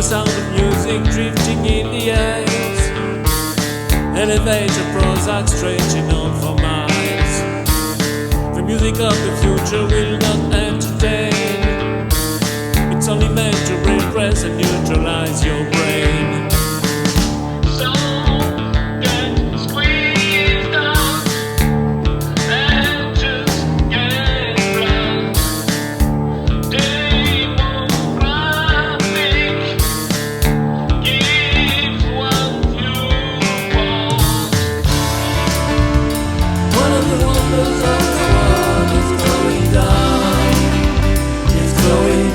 sound of music drifting in the aisles. Elevator Prozac stretching on for miles. The music of the future will not entertain. It's only meant to repress and neutralize your brain. So get squeezed out and just get blunt. Demographic, give what you want. One of the wonders of the world is going down. It's going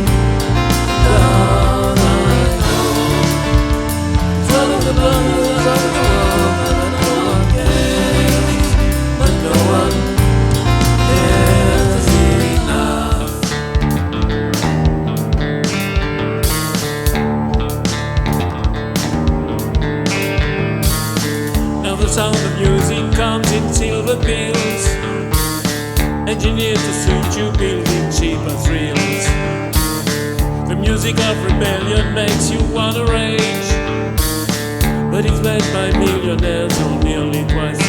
down, I know. It's one of the blunders of the world, and no one cares. But no one cares enough. Now the sound of music comes in silver pills, engineered to suit you, building cheaper thrills. The music of rebellion makes you wanna rage, but it's made by millionaires who nearly twice